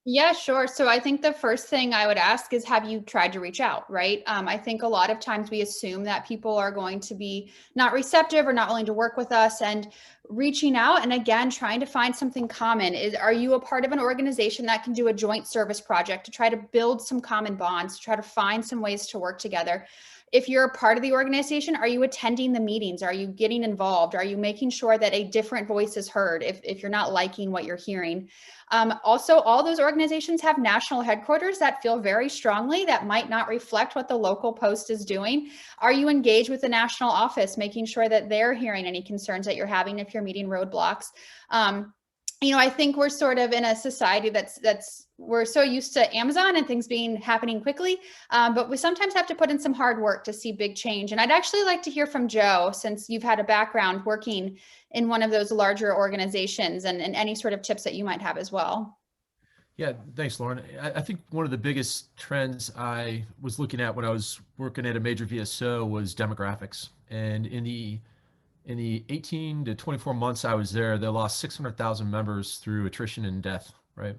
Yeah, sure. So I think the first thing I would ask is, have you tried to reach out, right? I think a lot of times we assume that people are going to be not receptive or not willing to work with us, and reaching out and again, trying to find something common. Are you a part of an organization that can do a joint service project to try to build some common bonds, to try to find some ways to work together? If you're a part of the organization, are you attending the meetings? Are you getting involved? Are you making sure that a different voice is heard if you're not liking what you're hearing? Also, all those organizations have national headquarters that feel very strongly that might not reflect what the local post is doing. Are you engaged with the national office, making sure that they're hearing any concerns that you're having if you're meeting roadblocks? I think we're sort of in a society we're so used to Amazon and things happening quickly, but we sometimes have to put in some hard work to see big change. And I'd actually like to hear from Joe, since you've had a background working in one of those larger organizations, and any sort of tips that you might have as well. Yeah, thanks, Lauren. I think one of the biggest trends I was looking at when I was working at a major VSO was demographics. And in the 18 to 24 months I was there, they lost 600,000 members through attrition and death, right?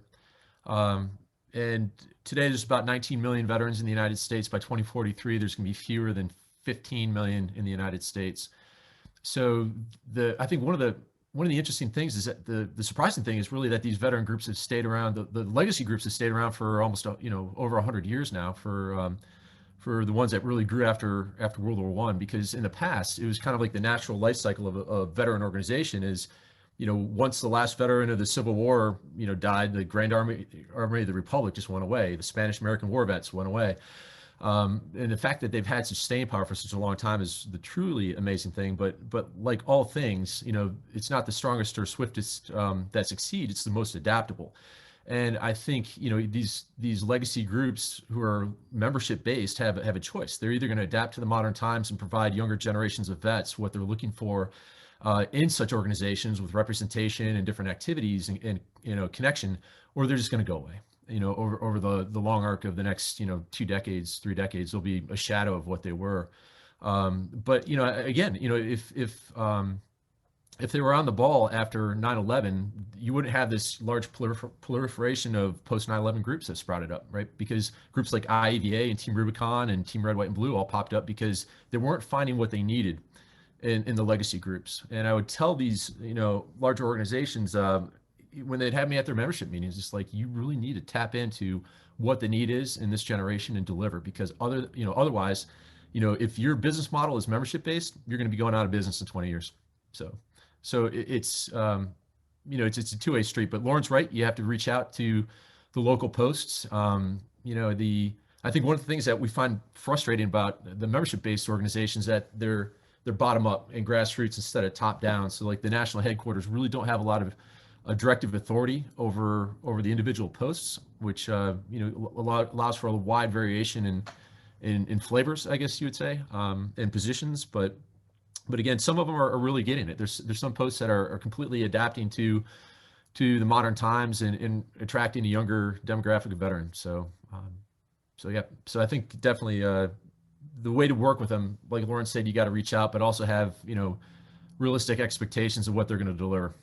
And today there's about 19 million veterans in the United States. By 2043, there's going to be fewer than 15 million in the United States. So I think one of the interesting things is that the surprising thing is really that these veteran groups have stayed around. The legacy groups have stayed around for almost over 100 years now for the ones that really grew after World War I, because in the past it was kind of like the natural life cycle of a veteran organization is, once the last veteran of the Civil War, died, the Grand Army of the Republic just went away. The Spanish-American War vets went away. And the fact that they've had such staying power for such a long time is the truly amazing thing. But like all things, it's not the strongest or swiftest that succeed. It's the most adaptable. And I think, these legacy groups who are membership based have a choice. They're either going to adapt to the modern times and provide younger generations of vets what they're looking for in such organizations with representation and different activities and connection, or they're just going to go away. Over the long arc of the next 2 decades, 3 decades, they'll be a shadow of what they were. But again, if they were on the ball after 9/11, you wouldn't have this large proliferation of post 9/11 groups that sprouted up, right? Because groups like IEVA and Team Rubicon and Team Red, White, and Blue all popped up because they weren't finding what they needed in the legacy groups. And I would tell these, larger organizations, when they'd have me at their membership meetings, it's like, you really need to tap into what the need is in this generation and deliver, because otherwise, if your business model is membership based, you're going to be going out of business in 20 years. So it's a two-way street, but Lauren's right. You have to reach out to the local posts. I think one of the things that we find frustrating about the membership-based organizations that they're bottom up and grassroots instead of top down. So like the national headquarters really don't have a lot of directive authority over the individual posts, which allows for a wide variation in flavors, I guess you would say, and positions. But again, some of them are really getting it. There's some posts that are completely adapting to the modern times and attracting a younger demographic of veterans. So I think definitely the way to work with them, like Lauren said, you got to reach out, but also have realistic expectations of what they're going to deliver.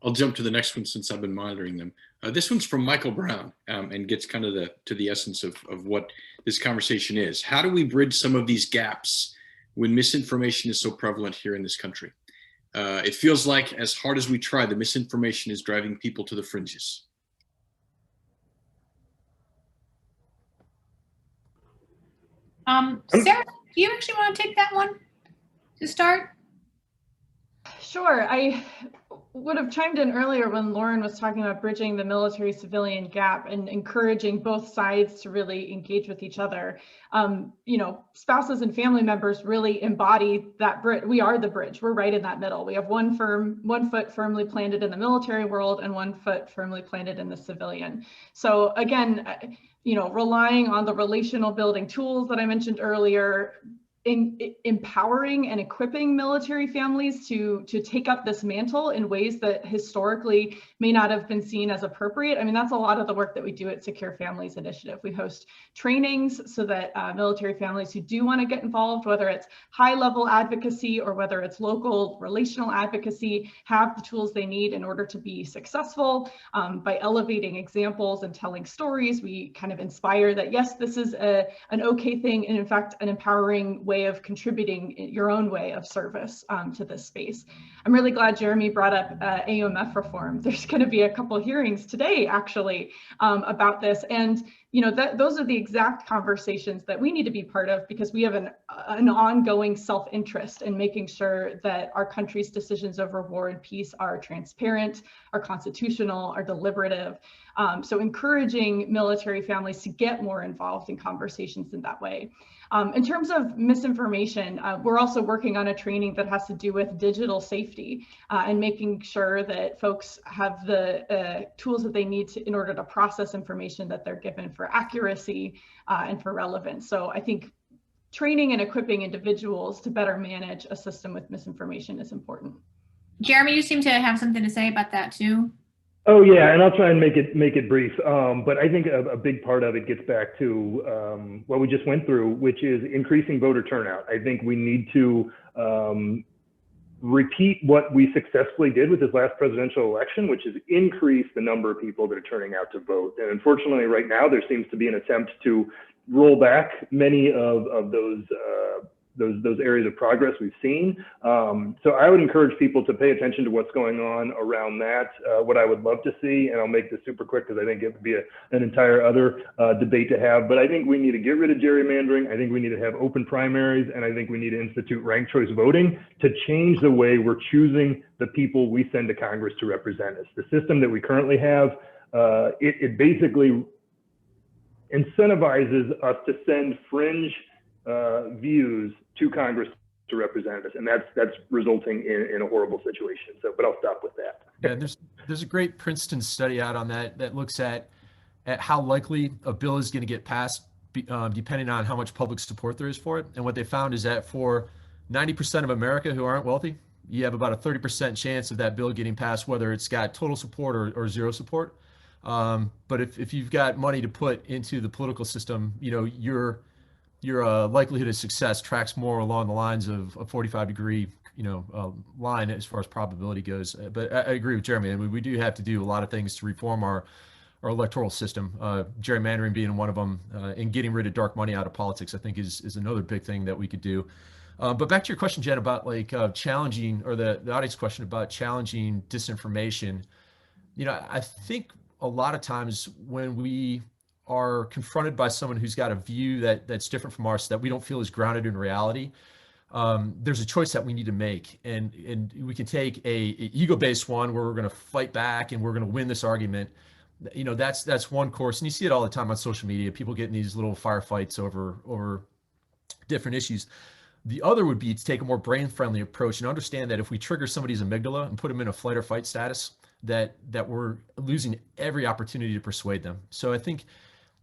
I'll jump to the next one since I've been monitoring them. This one's from Michael Brown and gets kind of to the essence of what this conversation is. How do we bridge some of these gaps when misinformation is so prevalent here in this country? It feels like as hard as we try, the misinformation is driving people to the fringes. Sarah, do you actually want to take that one to start? Sure. I would have chimed in earlier when Lauren was talking about bridging the military-civilian gap and encouraging both sides to really engage with each other. You know, spouses and family members really embody that bridge. We are the bridge. We're right in that middle. We have one foot firmly planted in the military world and one foot firmly planted in the civilian. So again, you know, relying on the relational building tools that I mentioned earlier, empowering and equipping military families to take up this mantle in ways that historically may not have been seen as appropriate. I mean, that's a lot of the work that we do at Secure Families Initiative. We host trainings so that military families who do want to get involved, whether it's high-level advocacy or whether it's local relational advocacy, have the tools they need in order to be successful. By elevating examples and telling stories, we kind of inspire that, yes, this is an okay thing, and in fact, an empowering way of contributing your own way of service to this space. I'm really glad Jeremy brought up AUMF reform. There's going to be a couple hearings today, actually, about this. And you know, those are the exact conversations that we need to be part of, because we have an ongoing self-interest in making sure that our country's decisions over war and peace are transparent, are constitutional, are deliberative. So encouraging military families to get more involved in conversations in that way. In terms of misinformation, we're also working on a training that has to do with digital safety and making sure that folks have the tools that they need in order to process information that they're given for accuracy and for relevance. So I think training and equipping individuals to better manage a system with misinformation is important. Jeremy, you seem to have something to say about that too. Oh yeah, and I'll try and make it brief. But I think a big part of it gets back to what we just went through, which is increasing voter turnout. I think we need to repeat what we successfully did with this last presidential election, which is increase the number of people that are turning out to vote. And unfortunately, right now there seems to be an attempt to roll back many of those areas of progress we've seen. So I would encourage people to pay attention to what's going on around that. What I would love to see, and I'll make this super quick because I think it would be an entire other debate to have, but I think we need to get rid of gerrymandering. I think we need to have open primaries, and I think we need to institute ranked choice voting to change the way we're choosing the people we send to Congress to represent us. The system that we currently have, it basically incentivizes us to send fringe views to Congress to represent us, and that's resulting in a horrible situation. So, but I'll stop with that. Yeah, there's a great Princeton study out on that looks at how likely a bill is going to get passed depending on how much public support there is for it. And what they found is that for 90% of America who aren't wealthy, you have about a 30% chance of that bill getting passed, whether it's got total support or zero support. But if you've got money to put into the political system, you know, your likelihood of success tracks more along the lines of a 45-degree, line as far as probability goes. But I agree with Jeremy. I mean, we do have to do a lot of things to reform our electoral system. Gerrymandering being one of them, and getting rid of dark money out of politics, I think is another big thing that we could do. But back to your question, Jen, about like challenging, or the audience question about challenging disinformation. You know, I think a lot of times when we are confronted by someone who's got a view that's different from ours, that we don't feel is grounded in reality, there's a choice that we need to make, and we can take a ego-based one where we're going to fight back and we're going to win this argument. You know, that's one course, and you see it all the time on social media, people getting these little firefights over different issues. The other would be to take a more brain-friendly approach and understand that if we trigger somebody's amygdala and put them in a flight or fight status, that we're losing every opportunity to persuade them. So I think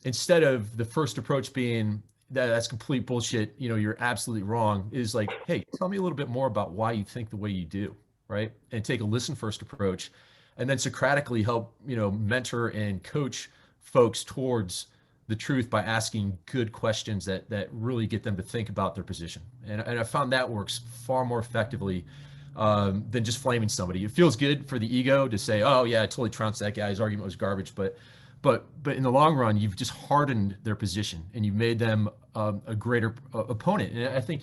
instead of the first approach being that's complete bullshit, you're absolutely wrong, is like, hey, tell me a little bit more about why you think the way you do, right? And take a listen first approach, and then Socratically help, mentor and coach folks towards the truth by asking good questions that really get them to think about their position. And I found that works far more effectively than just flaming somebody. It feels good for the ego to say, oh yeah, I totally trounced that guy, his argument was garbage, but in the long run, you've just hardened their position and you've made them a greater opponent. And I think,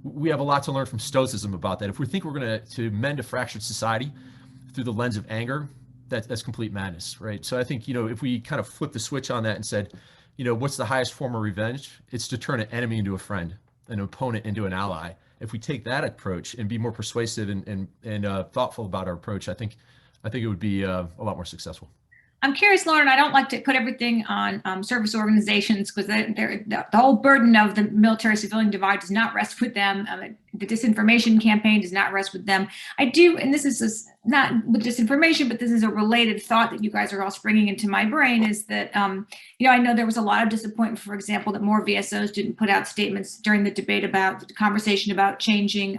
we have a lot to learn from Stoicism about that. If we think we're going to mend a fractured society through the lens of anger, that's complete madness, right? So I think, if we kind of flip the switch on that and said, what's the highest form of revenge? It's to turn an enemy into a friend, an opponent into an ally. if we take that approach and be more persuasive and thoughtful about our approach, I think it would be a lot more successful. I'm curious, Lauren, I don't like to put everything on service organizations because the whole burden of the military-civilian divide does not rest with them. The disinformation campaign does not rest with them. I do, and this is not with disinformation, but this is a related thought that you guys are all springing into my brain, is that, I know there was a lot of disappointment, for example, that more VSOs didn't put out statements during the debate about the conversation about changing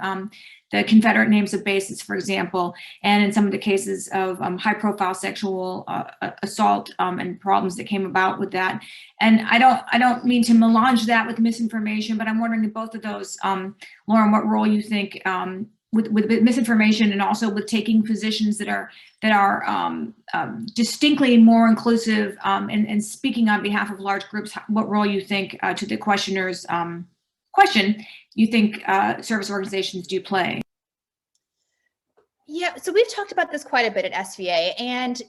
the Confederate names of bases, for example, and in some of the cases of high-profile sexual assault and problems that came about with that. And I don't mean to melange that with misinformation, but I'm wondering in both of those, Lauren, what role you think with misinformation and also with taking positions that are distinctly more inclusive and speaking on behalf of large groups, what role you think to the questioner's question you think service organizations do play? Yeah, so we've talked about this quite a bit at SVA, and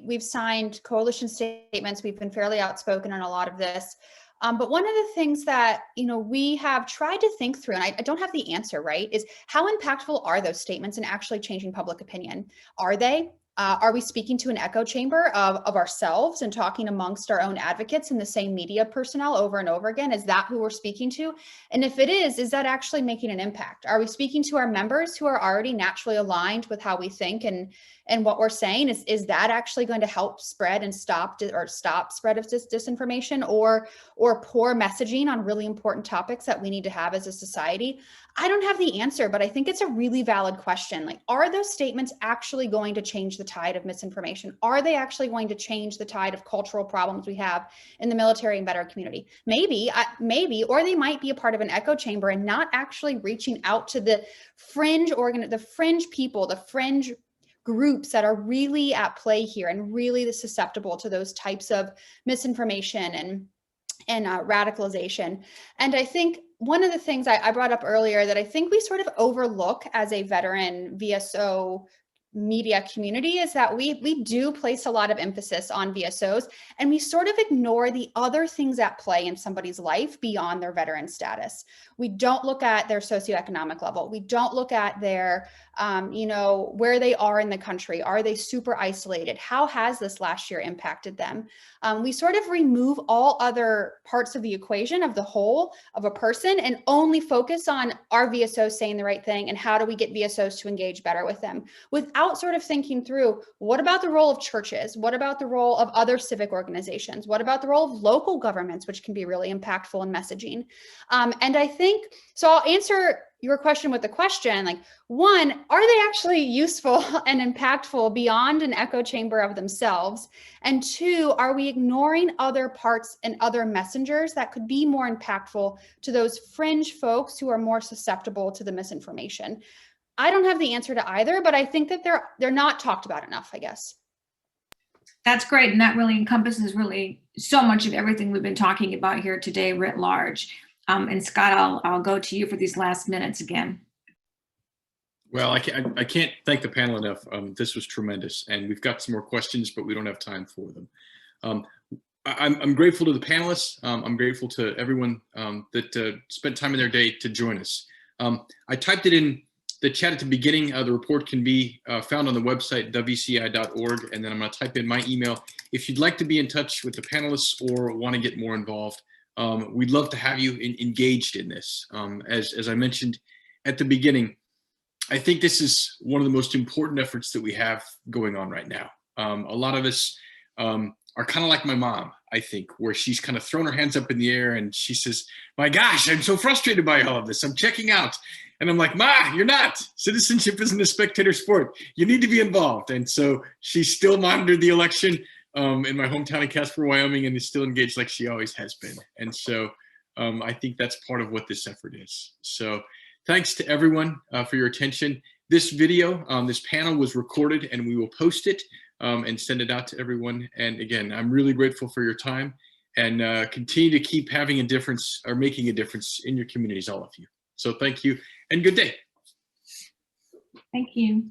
we've signed coalition statements. We've been fairly outspoken on a lot of this, but one of the things that we have tried to think through, and I don't have the answer, right, is how impactful are those statements in actually changing public opinion? Are they? Are we speaking to an echo chamber of ourselves and talking amongst our own advocates and the same media personnel over and over again? Is that who we're speaking to? And if it is that actually making an impact? Are we speaking to our members who are already naturally aligned with how we think and what we're saying? Is that actually going to help spread and stop spread of disinformation or poor messaging on really important topics that we need to have as a society? I don't have the answer, but I think it's a really valid question. Like, are those statements actually going to change the tide of misinformation? Are they actually going to change the tide of cultural problems we have in the military and veteran community? Maybe, or they might be a part of an echo chamber and not actually reaching out to the fringe people, the fringe groups that are really at play here and really susceptible to those types of misinformation and radicalization. And I think one of the things I brought up earlier that I think we sort of overlook as a veteran VSO media community is that we do place a lot of emphasis on VSOs, and we sort of ignore the other things at play in somebody's life beyond their veteran status. We don't look at their socioeconomic level. We don't look at their, where they are in the country. Are they super isolated? How has this last year impacted them? We sort of remove all other parts of the equation of the whole of a person and only focus on our VSOs saying the right thing and how do we get VSOs to engage better with them without sort of thinking through, what about the role of churches? What about the role of other civic organizations? What about the role of local governments, which can be really impactful in messaging? And I think, so I'll answer your question with the question, like, one, are they actually useful and impactful beyond an echo chamber of themselves? And two, are we ignoring other parts and other messengers that could be more impactful to those fringe folks who are more susceptible to the misinformation? I don't have the answer to either, but I think that they're not talked about enough, I guess. That's great. And that really encompasses really so much of everything we've been talking about here today writ large. And Scott, I'll go to you for these last minutes again. Well, I can't thank the panel enough. This was tremendous, and we've got some more questions, but we don't have time for them. I'm grateful to the panelists. I'm grateful to everyone that spent time in their day to join us. I typed it in the chat at the beginning. The report can be found on the website, wci.org, and then I'm going to type in my email. If you'd like to be in touch with the panelists or want to get more involved, we'd love to have you engaged in this. As I mentioned at the beginning, I think this is one of the most important efforts that we have going on right now. A lot of us are kind of like my mom, I think, where she's kind of thrown her hands up in the air and she says, my gosh, I'm so frustrated by all of this. I'm checking out. And I'm like, Ma, you're not. Citizenship isn't a spectator sport. You need to be involved. And so she still monitored the election in my hometown of Casper, Wyoming, and is still engaged like she always has been. And so I think that's part of what this effort is. So thanks to everyone for your attention. This video, this panel was recorded, and we will post it and send it out to everyone. And again, I'm really grateful for your time, and continue to keep having a difference or making a difference in your communities, all of you. So thank you and good day. Thank you.